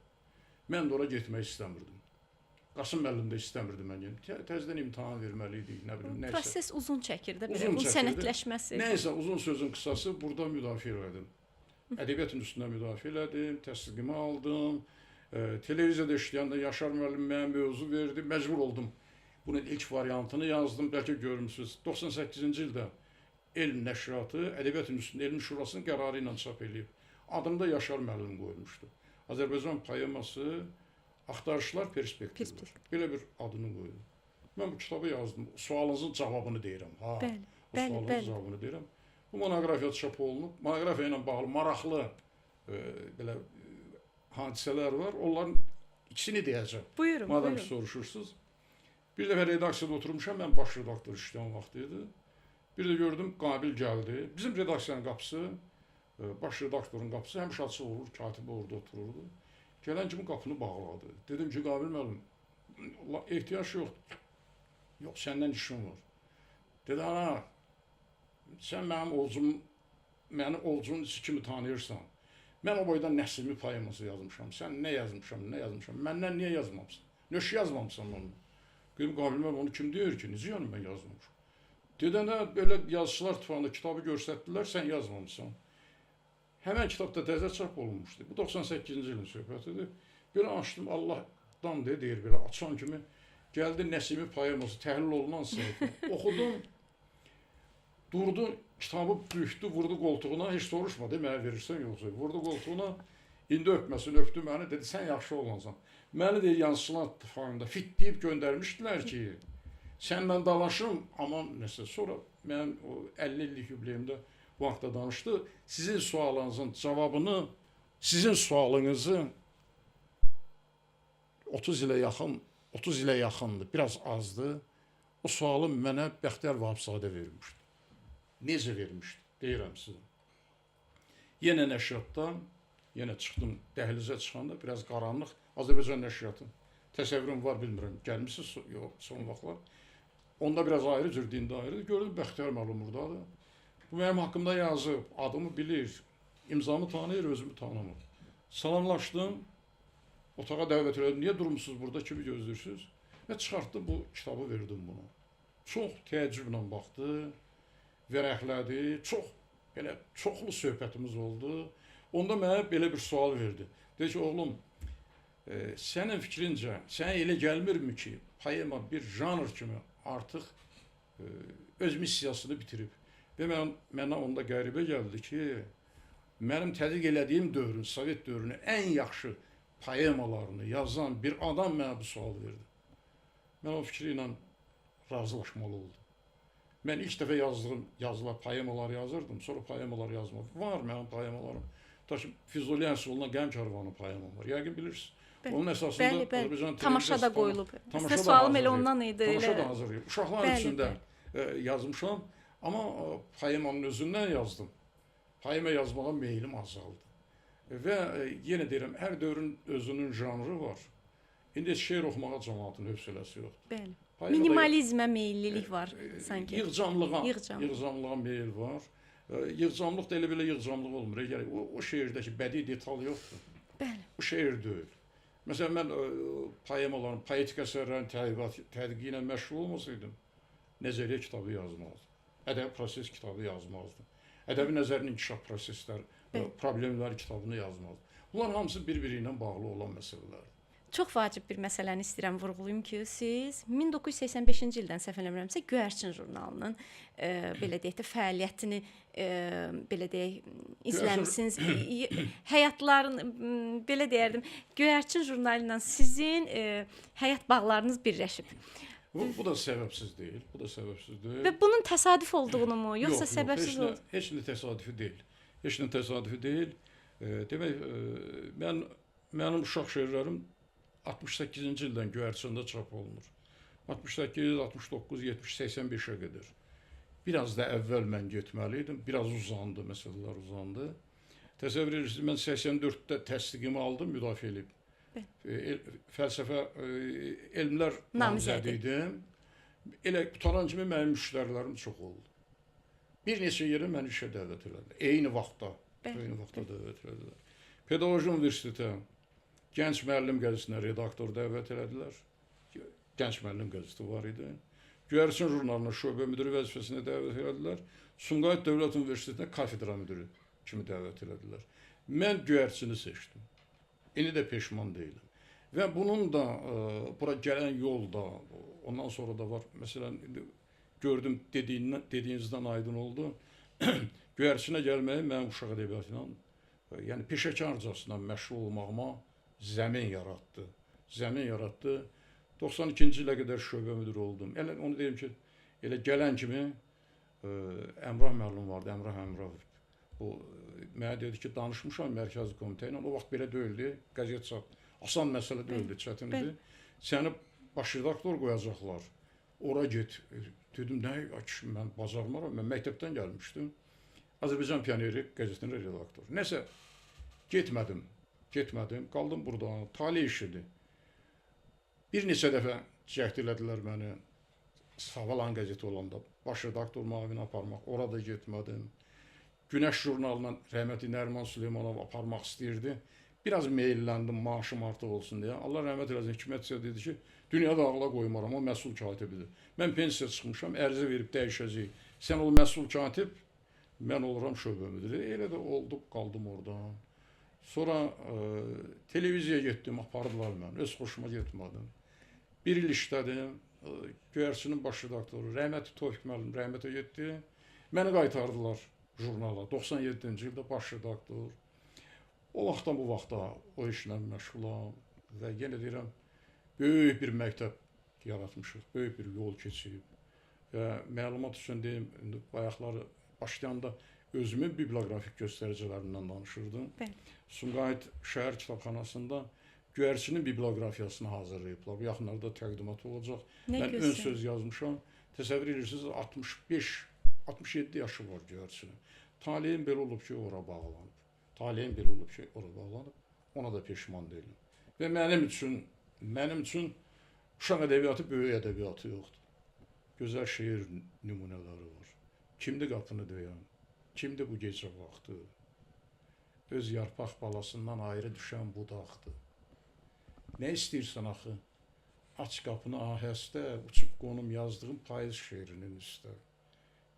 Mən də ora getmək istəmirdim. Qasım müəllim də istəmirdi mən gedim. Təzədən imtahan verməliydik, nə bilim, nəysə. Proses uzun çəkirdi, bunun sənədləşməsi. Nəysə, uzun sözün qısası burada müdafiə elədim. Ədəbiyyat institutunda müdafiə elədim, təsdiqimi aldım. Televiziyada işləyəndə Yaşar müəllim mənə mövzu verdi, məcbur oldum. Bunun ilk variantını yazdım, bəlkə görmüsünüz. 98-ci ildə Elm Nəşriyyatı Ədəbiyyat institutunun Elmi Şurasının qərarı ilə çap edib. Adını da Yaşar müəllim qoymuşdu. Azərbaycan poeması Axtarışlar perspektivi. Belə bir adını qoydum. Mən bu kitabı yazdım. Sualınızın cavabını deyirəm. Bəli, o sualınızın cavabını deyirəm. Bu monoqrafiya çap olunub. Monoqrafiya ilə bağlı maraqlı belə hadisələr var. Onların ikisini deyəcəm. Buyurun, madem buyurun. Soruşursunuz. Bir dəfə redaksiyada oturmuşam. Mən baş redaktor işləyən vaxt idi. Bir də gördüm Qabil gəldi. Bizim redaksiyanın qapısı, baş redaktorun qapısı həmişə açıq olur. Katibi orada otururdu. Gələn kimi qapını bağladı. Dedim ki, Qabil müəllim, ehtiyac yoxdur. Yox, səndən işim var. Dedi, ana, sən mənim ovcumun içi kimi tanıyırsan. Mən o boyda Nəsimi poeması yazmışam. Sən nə yazmışam, nə yazmışam. Məndən niyə yazmamısan? Nöş yazmamısan onu. Dedim, Qabil müəllim, onu kim deyir ki? Necə yəni mən yazmamışam? Dedəndə belə yazıçılar tufanda kitabı göstərdilər, sən yazmamısan. Həmən kitabda təzə çap olunmuşdu. Bu 98-ci ilin söhbətidir. Belə açdım, Allahdan deyir, belə açan kimi gəldi Nəsimi poeması, təhlil olunan səhifə. Oxudum, durdu, kitabı bükdü, vurdu qoltuğuna, heç soruşmadı, mənə verirsən yoxsa. Vurdu qoltuğuna, indi öpməsin, öpdü məni, dedi, sən yaxşı olansan. Məni deyir, yazıçılar tıfağında fit deyib göndərmişdilər ki, səndən dalaşım, amma nəsə, sonra mənim o 50 illik yubileyimdə vaxtda danışdı. Sizin sualınızın cavabını, sizin sualınızı 30 ilə yaxındır, biraz azdır. O sualı mənə Bəxtiyar Vahabzadə vermişdi. Necə vermişdi? Deyirəm sizə. Yenə nəşriyyatdan, yenə çıxdım dəhlizə çıxanda, biraz qaranlıq, Azərbaycan nəşriyyatı. təsəvvürüm var, bilmirəm. Gəlmisiniz yox son vaxtlar. Onda biraz ayrı cür, dində ayrı. Gördüm Bəxtiyar müəllim burdadır. Bu mənim haqqımda yazıb, adımı bilir, imzamı tanıyır, özümü tanımır. Salamlaşdım, otağa dəvət elədim. Niyə durmusunuz burada, kimi gözləyirsiniz? Və çıxartdım bu kitabı, verdim buna. Çox təəccüblə baxdı, vərəqlədi, belə çoxlu söhbətimiz oldu. Onda mənə belə bir sual verdi. Dedi ki, oğlum, sənin fikrincə, sənə elə gəlmirmi ki, poema bir janr kimi artıq öz missiyasını bitirib? Və mənə onda qəribə gəldi ki, mənim tədqiq elədiyim dövrün, Sovet dövrünün ən yaxşı poemalarını yazan bir adam mənə bu sual verdi. Mən o fikri ilə razılaşmalı oldum. Mən ilk dəfə yazdığım yazılar, poemalar yazırdım, sonra poemalar yazmadım. Var mənim poemalarım. Daşı Füzuli Ənsuluna Qəm Karvanı poemam var. Yəqin bilirsiniz. Onun əsasında Azərbaycan tamaşa da qoyulub. Sizə sualım elə ondan idi. Tamaşa da hazır. Uşaqlar içində yazmışam, amma poemanın özündən yazdım. Poema yazmağa meylim azaldı. Və yenə deyirəm, hər dövrün özünün janrı var. İndi şeir oxumağa cəmaatın hövsələsi yoxdur. Bəli. Minimalizmə meyillilik var sanki. Yığcamlığa meyil var. Yığcamlıq da elə belə yığcamlıq olmur. O şeirdəki bədii detal yoxdur. Bəli. Bu şeir deyil. Məsələn, mən poemaların, poetik əsərlərin tədqiqi ilə məşğul olmasaydım, nəzəriyyə kitabı yazmazdım. Ədəbi proses kitabı yazmazdım. Ədəbi nəzərin inkişaf prosesləri, problemləri kitabını yazmazdım. Bunlar hamısı bir-biri ilə bağlı olan məsələlərdir. Çox vacib bir məsələni istəyirəm vurğulayım ki, siz 1985-ci ildən səhv eləmirəmsə Göyərçin jurnalının belə deyək də fəaliyyətini belə deyək izləmisiniz. Həyatların belə deyərdim, Göyərçin jurnalı ilə sizin həyat bağlarınız birləşib. Bu da səbəbsiz deyil. Bu da səbəbsiz deyil. Və bunun təsadüf olduğunu mu, yoxsa səbəbsiz oldu? Heç nə təsadüfi deyil. Heç nə təsadüfi deyil. Demək, mənim uşaq şeirlərim 68-ci ildən Göyərçində çap olunur. 68, 69, 70, 85-ə qədər. Biraz da əvvəl mən getməli idim. Biraz uzandı, məsələlər uzandı. Təsəvvür edirsiniz, mən 84-də təsdiqimi aldım, müdafiə edib. Fəlsəfə elmlər namizədi idim. Elə qutaran kimi mənim müştərilərim çox oldu. Bir neçə yerə məni işə dəvət elədilər. Eyni vaxtda dəvət elədilər. Pedaqoji Universitetə Gənc Müəllim qəzetinə redaktor dəvət elədilər. Gənc Müəllim qəzeti var idi. Göyərçin jurnalına şöbə müdiri vəzifəsinə dəvət elədilər. Sumqayıt Dövlət Universitetinə kafedra müdiri kimi dəvət elədilər. Mən Göyərçini seçdim. İndi də peşman deyiləm. Və bunun da bura gələn yolda, ondan sonra da var. Məsələn, gördüm dediyinizdən aydın oldu. Göyərçinə gəlməyi mənim uşaq ədəbiyyatı ilə, yəni peşəkarcasına məşğul olmağıma zəmin yaratdı. 92-ci ilə qədər şöbə müdiri oldum. Onu deyim ki, elə gələn kimi Əmrah müəllim vardı, Əmrah Əmrahov. O mənə dedi ki, danışmışam mərkəzi komitə ilə. O vaxt belə deyildi, qəzet çap. Asan məsələ deyildi, çətin idi. Səni baş redaktor qoyacaqlar. Ora get. Dedim, nə kişi, mən bacarmaram. Mən məktəbdən gəlmişdim. Azərbaycan Pioneri qəzetinin redaktoru. Nəsə, getmədim. Qaldım burada. Tali işidir. Bir neçə dəfə cəhd elədilər məni. Savalan qəzeti olanda baş redaktor müavini aparmaq. Orada getmədim. Günəş jurnalına rəhmətli Nəriman Süleymanov aparmaq istəyirdi. Biraz meyilləndim, maaşım artıq olsun deyə. Allah rəhmət eləsin, Hikmət dedi ki, dünyada ağla qoymaram, o məsul katibidir. Mən pensiya çıxmışam, ərizə verib dəyişəcəyik. Sən ol məsul katib, mən oluram şöbə müdiri. Elə də oldu, qaldım orada. Sonra televiziyaya getdim, apardılar mən. Öz xoşuma getmədim. Bir il işlədim. Göyərçinin baş redaktoru, rəhmətli Tofiq müəllim rəhmətə getdi. Məni qaytardılar jurnala. 97-ci ildə baş redaktor. O vaxtdan bu vaxta o işlə məşğulam və yenə deyirəm, böyük bir məktəb yaratmışıq, böyük bir yol keçib. Və məlumat üçün deyim, bayaqları başlayanda özümün biblioqrafik göstəricilərindən danışırdım. Sumqayıt şəhər kitabxanasında Göyərçinin biblioqrafiyasını hazırlayıblar. Bu yaxınlarda təqdimat olacaq. Mən ön söz yazmışam. Təsəvvür edirsiniz, 65-67 yaşı var Göyərçinin. Talihim belə olub ki, ora bağlanıb. Ona da peşman deyiləm. Və mənim üçün mənim üçün uşaq ədəbiyyatı böyük ədəbiyyatı yoxdur. Gözəl şeir nümunələri var. Kimdir qapını döyən? Kimdir bu gecə vaxtı? Öz yarpaq balasından ayrı düşən budaqdır. Nə istəyirsən axı? Aç qapını ahəstə, uçub qonum yazdığım payız şeirinin üstə.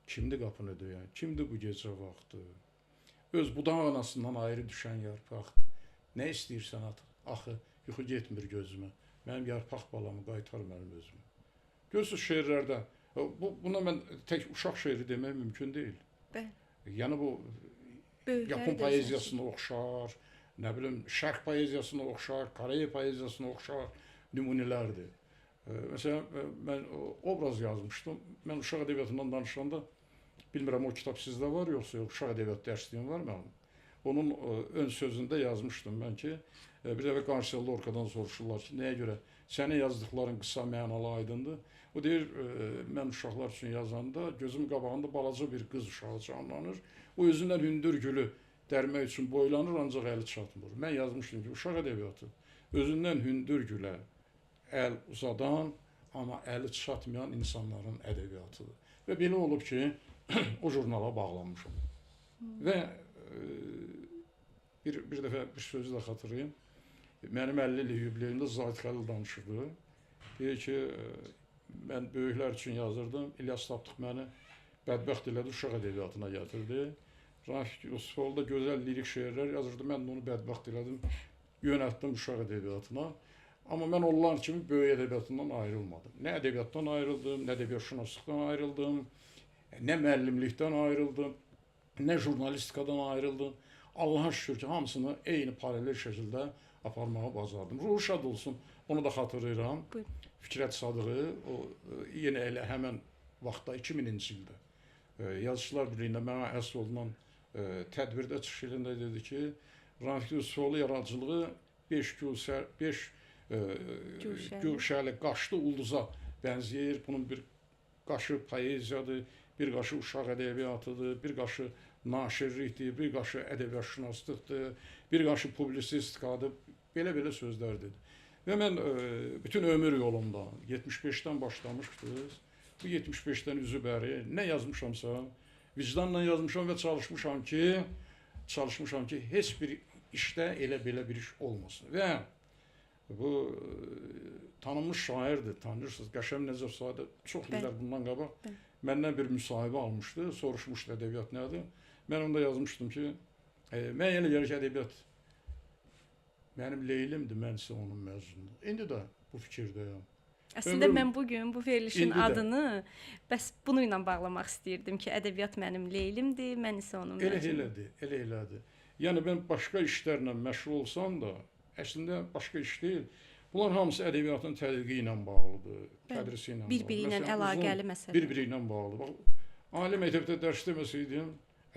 Kimdir qapını döyən? Kimdir bu gecə vaxtı? Öz budaq anasından ayrı düşən yarpaqdır. Nə istəyirsən axı? Yuxu getmir gözümə. Mənim yarpaq balamı qaytar mənim özümə. Görürsünüz şeirlərdə, buna mən tək uşaq şeiri demək mümkün deyil. Bəli. Yəni bu Böyüklər Yapon də poeziyasına oxşar, nə bilim, Şərq poeziyasına oxşar, Koreya poeziyasına oxşar nümunələrdir. Məsələn, mən obraz yazmışdım. Mən uşaq ədəbiyyatından danışanda, bilmirəm o kitab sizdə var yoxsa yox, uşaq ədəbiyyat dərsliyim var mənim. Onun ön sözündə yazmışdım mən ki, bir dəfə Qarşıya Lorkadan soruşurlar ki, nəyə görə sənin yazdıqların qısa, mənalı, aydındır. O deyir, mən uşaqlar üçün yazanda gözüm qabağında balaca bir qız uşağı canlanır. O özündən hündür gülü dərmək üçün boylanır, ancaq əli çatmır. Mən yazmışdım ki, uşaq ədəbiyyatı özündən hündür gülə əl uzadan, amma əli çatmayan insanların ədəbiyyatıdır. Və belə olub ki, o jurnala bağlanmışam. Və bir dəfə bir sözü də xatırlayım. Mənim 50 illik yubileyimdə Zahid Xəlil danışırdı. Deyir ki, mən böyüklər üçün yazırdım. İlyas Tapdıq məni bədbəxt elədi, uşaq ədəbiyyatına gətirdi. Rafik Yusufov da gözəl lirik şeirlər yazırdı. Mən də onu bədbəxt elədim, yönəltdim uşaq ədəbiyyatına. Amma mən onlar kimi böyük ədəbiyyatından ayrılmadım. Nə ədəbiyyatdan ayrıldım, nə ədəbiyyatşünaslıqdan ayrıldım, nə müəllimlikdən ayrıldım, nə jurnalistikadan ayrıldım. Allah'a şükür ki, hamısını eyni paralel şəkildə aparmağı bacardım. Ruhu şad olsun, onu da xatırlayıram. Buyurun. Fikrət Sadığı, o yenə elə həmən vaxtda 2000-ci ildə Yazıçılar Birliyində mənə həsr olunan tədbirdə çıxış edəndə dedi ki, Rafik Yusufoğlu yaradıcılığı 5 güşəli qaşlı ulduza bənzəyir. Bunun bir qaşı poeziyadır, bir qaşı uşaq ədəbiyyatıdır, bir qaşı naşirlikdir, bir qaşı ədəbiyyatşünaslıqdır, bir qaşı publisistikadır. Belə sözlər dedi. Və mən bütün ömür yolumda 75-dən başlamışdınız. Bu 75-dən üzü bəri nə yazmışamsa, vicdanla yazmışam və çalışmışam ki, heç bir işdə elə belə bir iş olmasın. Və bu tanınmış şairdir, tanıyırsınız. Qəşəm Nəcəfzadə çox illər bundan qabaq məndən bir müsahibə almışdı, soruşmuşdu ədəbiyyat nədir. Mən onda yazmışdım ki, mən elə gəlir ki, ədəbiyyat mənim leylimdir, mən isə onun məzunum. İndi də bu fikirdəyəm. Əslində mən bugün bu verilişin adını bəs bununla bağlamaq istəyirdim ki, ədəbiyyat mənim leylimdir, mən isə onun məzunum. Elə elədir. Yəni mən başqa işlərlə məşğul olsam da, əslində başqa iş deyil. Bunlar hamısı ədəbiyyatın tədqiqi ilə bağlıdır, tədrisi ilə bağlıdır. Bir-biri ilə əlaqəli məsələ. Bir-biri ilə bağlıdır. Ali məktəbdə dərs deməsəydim,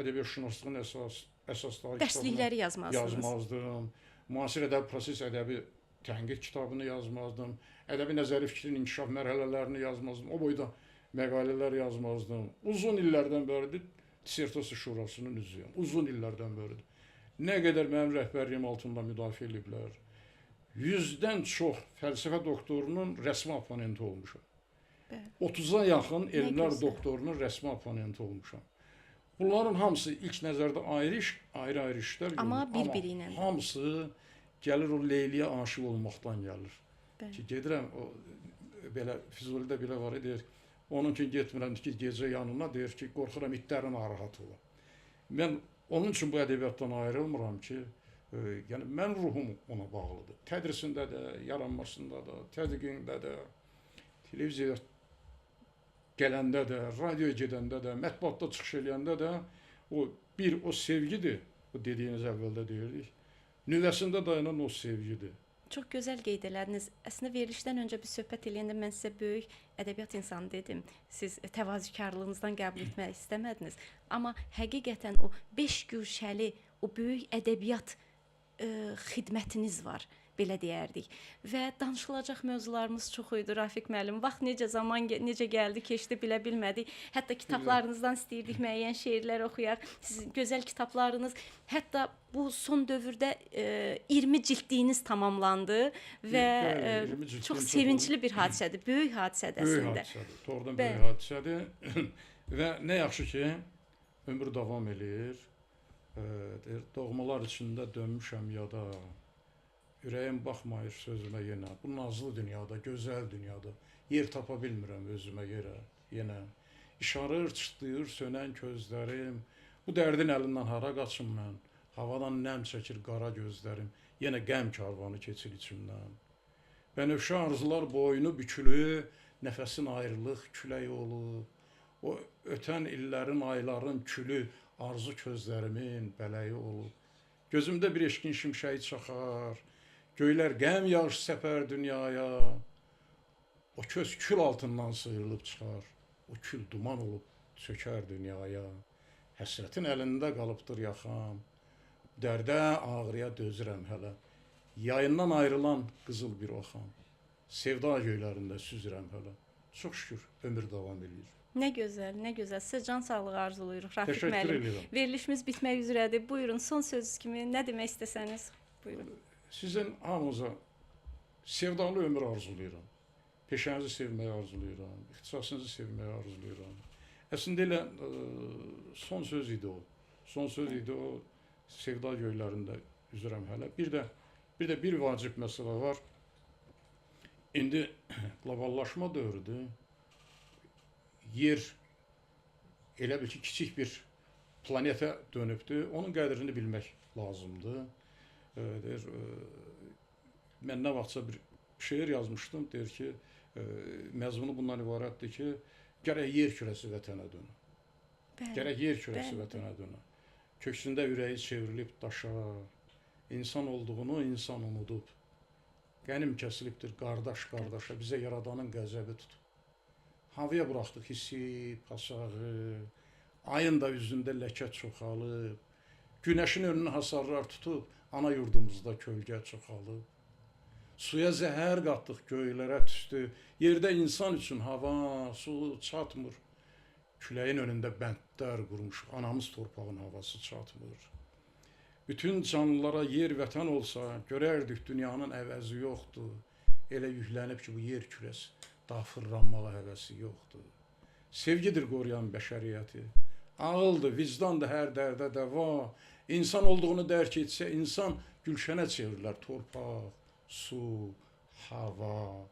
ədəbiyyatşünaslığın əsasları dərslikləri yazmazdım. Müasir ədəbi proses ədəbi tənqid kitabını yazmazdım. Ədəbi nəzəri fikrin inkişaf mərhələlərini yazmazdım. O boyda məqalələr yazmazdım. Uzun illərdən bəridir dissertasiya şurasının üzvüyəm. Uzun illərdən bəridir. Nə qədər mənim rəhbərliyim altında müdafiə ediblər. 100-dən çox fəlsəfə doktorunun rəsmi oponenti olmuşam. 30-a yaxın elmlər doktorunun rəsmi oponenti olmuşam. Bunların hamısı ilk nəzərdə ayrı-ayrı işlər. Amma bir-biri ilə. Hamısı gəlir o Leyliyə aşıq olmaqdan gəlir. Ki, gedirəm, belə Füzulidə belə var, deyir, onun üçün getmirəm ki, gecə yanına, deyir ki, qorxuram itlərin narahat ola. Mən onun üçün bu ədəbiyyatdan ayrılmıram ki, yəni mən ruhum ona bağlıdır. Tədrisində də, yaranmasında da, tədqiqində də, televiziyaya gələndə də, radioya gedəndə də, mətbuatda çıxış eləyəndə də o sevgidir, o dediyiniz əvvəldə deyirdik, nüvəsində dayanan o sevgidir. Çox gözəl qeyd elədiniz. Əslində verilişdən öncə bir söhbət eləyəndə mən sizə böyük ədəbiyyat insanı dedim. Siz təvazökarlığınızdan qəbul etmək istəmədiniz. Amma həqiqətən o 5 güşəli, o böyük ədəbiyyat xidmətiniz var, belə deyərdik. Və danışılacaq mövzularımız çox idi Rafiq müəllim. Vaxt necə zaman necə gəldi, keçdi bilə bilmədik. Hətta kitablarınızdan istəyirdik müəyyən şeirlər oxuyaq. Sizin gözəl kitablarınız, hətta bu son dövrdə 20 cildliyiniz tamamlandı və çox sevincli bir hadisədir, böyük hadisədir əslində. Böyük hadisədir, doğrudan böyük hadisədir. Və nə yaxşı ki, ömür davam eləyir. Doğmalar içində dönmüşəm yada. Ürəyim baxmayır sözümə yenə. Bu nazlı dünyada, gözəl dünyada yer tapa bilmirəm özümə yerə yenə. İşarır, çıtlayır sönən gözlərim. Bu dərdin əlindən hara qaçım mən? Havadan nəm çəkir qara gözlərim. Yenə qəm karvanı keçir içimdən. Bənövşə arzular boynu bükülü, nəfəsin ayrılıq külək olub. O ötən illərin, ayların külü arzu közlərimin bələyi olub. Gözümdə bir eşqin şimşəyi çaxar. Göylər qəm yağış səpər dünyaya. O köz kül altından sıyrılıb çıxar. O kül duman olub çökər dünyaya. Həsrətin əlində qalıbdır yaxam. Dərdə ağrıya dözürəm hələ. Yayından ayrılan qızıl bir oxam. Sevda göylərində süzürəm hələ. Çox şükür ömür davam edir. Nə gözəl, nə gözəl. Sizə can sağlığı arzulayırıq Rafiq Təşəkkür müəllim. edirəm. Verilişimiz bitmək üzrədir. Buyurun, son söz kimi nə demək istəsəniz, buyurun. Sizin hamınıza sevdalı ömür arzulayıram. Peşənizi sevməyi arzulayıram. İxtisasınızı sevməyi arzulayıram. Əslində elə son söz idi o. Son söz idi o. Sevda göylərində üzürəm hələ. Bir də bir vacib məsələ var. İndi qloballaşma dövrüdür. Yer elə bil ki, kiçik bir planetə dönübdür. Onun qədrini bilmək lazımdır. Mən nə vaxtsa bir şeir yazmışdım. Deyir ki, məzmunu bundan ibarətdir ki, gərək yer kürəsi vətənə dönə. Gərək yer kürəsi vətənə dönə. Köksündə ürəyi çevrilib daşa. İnsan olduğunu insan unudub. Qənim kəsilibdir qardaş qardaşa. Bizə yaradanın qəzəbi tutub. Havaya buraxdıq hissi, pasağı, ayın da üzündə ləkə çoxalıb, günəşin önünü hasarlar tutub, ana yurdumuzda kölgə çoxalıb. Suya zəhər qatdıq, göylərə tüstü, yerdə insan üçün hava, su çatmır. Küləyin önündə bəndlər qurmuş, anamız torpağın havası çatmır. Bütün canlılara yer vətən olsa, görərdik dünyanın əvəzi yoxdur. Elə yüklənib ki, bu yer kürəsi. Daha fırlanmağa həvəsi yoxdur. Sevgidir qoruyan bəşəriyyəti. Ağıldır, vicdandır hər dərdə dəva. İnsan olduğunu dərk etsə, insan gülşənə çevirilər. Torpaq, su, hava.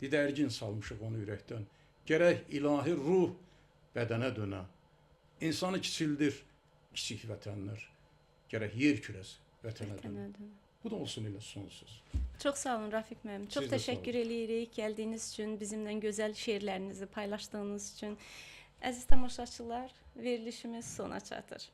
Didərgin salmışıq onu ürəkdən. Gərək ilahi ruh bədənə dönə. İnsanı kiçildir kiçik vətənlər. Gərək yer kürəsi vətənə dönə. Bu da olsun elə son söz. Çox sağ olun Rafiq müəllim. Çox təşəkkür edirik gəldiyiniz üçün, bizimlə gözəl şeirlərinizi paylaşdığınız üçün. Əziz tamaşaçılar, verilişimiz sona çatır.